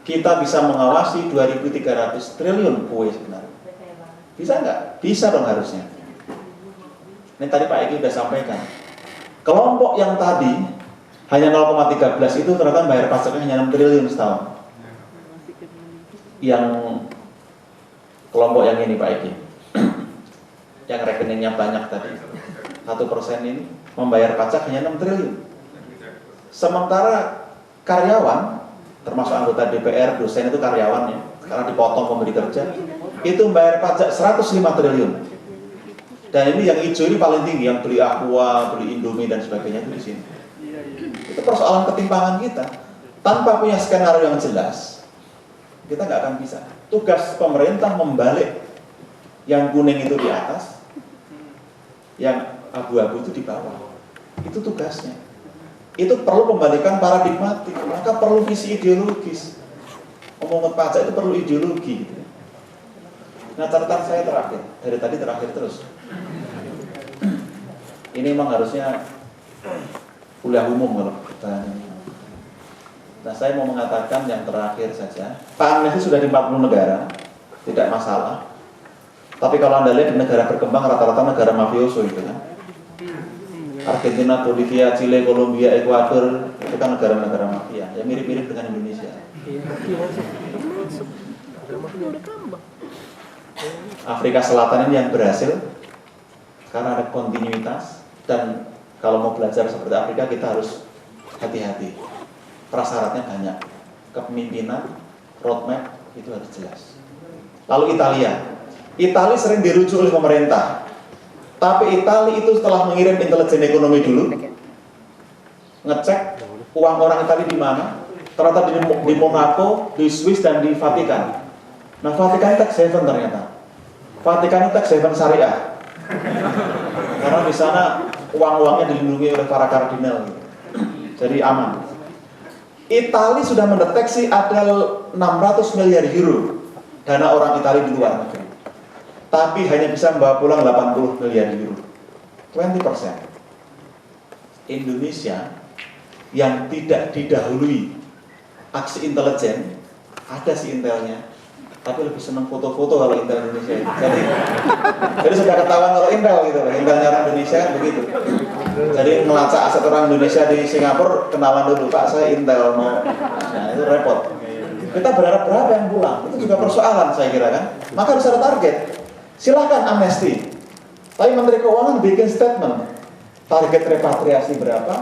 kita bisa mengawasi 2.300 triliun kue sebenarnya. Bisa nggak? Bisa dong harusnya. Ini tadi Pak Eki sudah sampaikan. Kelompok yang tadi hanya 0,13 itu ternyata bayar pajaknya hanya 6 triliun setahun. Yang kelompok yang ini Pak Eki, yang rekeningnya banyak tadi, 1% ini membayar pajak hanya 6 triliun. Sementara karyawan, termasuk anggota DPR, dosen itu karyawannya, karena dipotong pemberi kerja, itu membayar pajak 105 triliun. Dan ini yang hijau ini paling tinggi, yang beli Aqua, beli Indomie dan sebagainya itu di sini. Itu persoalan ketimpangan kita. Tanpa punya skenario yang jelas, kita nggak akan bisa. Tugas pemerintah membalik yang kuning itu di atas, yang abu-abu itu di bawah. Itu tugasnya. Itu perlu pembalikan paradigmatik, maka perlu visi ideologis. Omongan pajak itu perlu ideologi. Gitu. Nah, catatan saya terakhir, dari tadi terakhir terus. Ini memang harusnya kuliah umum kalau kita. Nah, saya mau mengatakan yang terakhir saja. Pak amnesti sudah di 40 negara, tidak masalah. Tapi kalau Anda lihat di negara berkembang, rata-rata negara mafioso itu kan. Argentina, Bolivia, Chile, Kolombia, Ekuador, itu kan negara-negara mafia. Ya mirip-mirip dengan Indonesia. Afrika Selatan ini yang berhasil karena ada kontinuitas, dan kalau mau belajar seperti Afrika kita harus hati-hati. Prasyaratnya banyak, kepemimpinan, roadmap itu harus jelas. Lalu Italia sering dirujuk oleh pemerintah, tapi Italia itu setelah mengirim intelijen ekonomi dulu, ngecek uang orang Italia di mana, ternyata di Monaco, di Swiss dan di Vatikan. Nah, Vatikan tax haven ternyata. Vatikan tax haven syariah. Karena di sana uang-uangnya dilindungi oleh para kardinal, gitu. Jadi aman. Italia sudah mendeteksi ada 600 miliar euro dana orang Italia di luar negeri, tapi hanya bisa membawa pulang 80 miliar euro, 20%. Indonesia yang tidak didahului aksi intelijen, ada si intelnya, tapi lebih senang foto-foto kalau intel Indonesia itu. Jadi sudah ketahuan kalau intel gitu, intelnya orang Indonesia begitu. Jadi ngelacak aset orang Indonesia di Singapura, kenalan dulu, Pak saya intel mau. Nah itu repot. Kita berharap berapa yang pulang, itu juga persoalan saya kira kan. Maka harus ada target. Silahkan amnesti, tapi Menteri Keuangan bikin statement, target repatriasi berapa,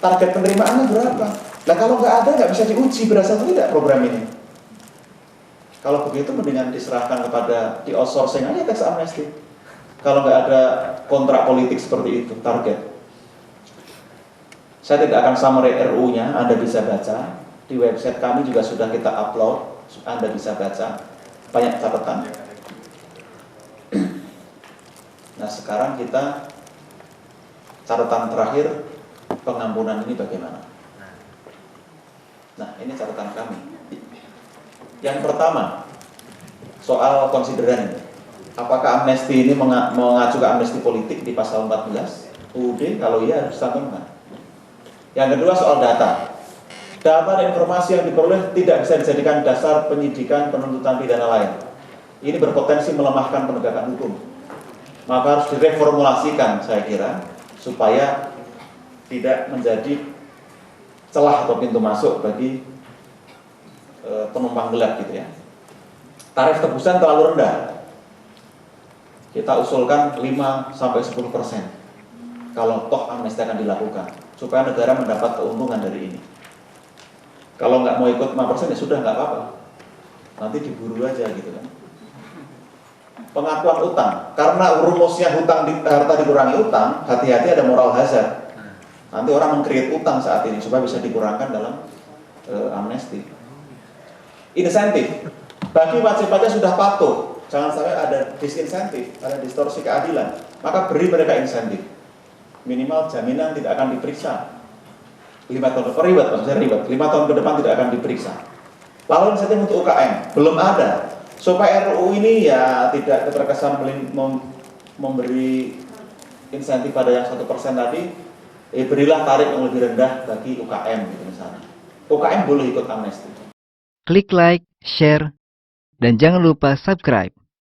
target penerimaannya berapa. Nah kalau nggak ada, nggak bisa diuji berhasil atau tidak program ini. Kalau begitu mendingan diserahkan kepada di outsourcing aja tax amnesty. Kalau nggak ada kontrak politik seperti itu, target. Saya tidak akan summary RU-nya, Anda bisa baca. Di website kami juga sudah kita upload, Anda bisa baca. Banyak catatan. Nah sekarang kita, catatan terakhir, pengampunan ini bagaimana? Nah ini catatan kami. Yang pertama, soal konsideran. Apakah amnesti ini mengacu ke amnesti politik di pasal 14 UUD? Kalau iya harus dicantumkan. Yang kedua soal data. Data dan informasi yang diperoleh tidak bisa dijadikan dasar penyidikan penuntutan pidana lain. Ini berpotensi melemahkan penegakan hukum. Maka harus direformulasikan saya kira, supaya tidak menjadi celah atau pintu masuk bagi penumpang gelap gitu ya. Tarif tebusan terlalu rendah. Kita usulkan 5-10% kalau toh amnesti akan dilakukan, supaya negara mendapat keuntungan dari ini. Kalau nggak mau ikut 5% ya sudah, nggak apa-apa, nanti diburu aja gitu kan. Pengakuan utang, karena rumusnya harta dikurangi utang, hati-hati ada moral hazard. Nanti orang meng-create utang saat ini supaya bisa dikurangkan dalam amnesti. Insentif bagi wajib pajak sudah patuh, jangan sampai ada disinsentif, ada distorsi keadilan. Maka beri mereka insentif. Minimal jaminan tidak akan diperiksa 5 tahun, ribet, 5 tahun ke depan tidak akan diperiksa. Lalu insentif untuk UKM belum ada. Supaya RUU ini ya tidak terkesan memberi insentif pada yang 1% tadi, berilah tarif yang lebih rendah bagi UKM gitu misalnya. UKM boleh ikut amnesti. klik like, share, dan jangan lupa subscribe.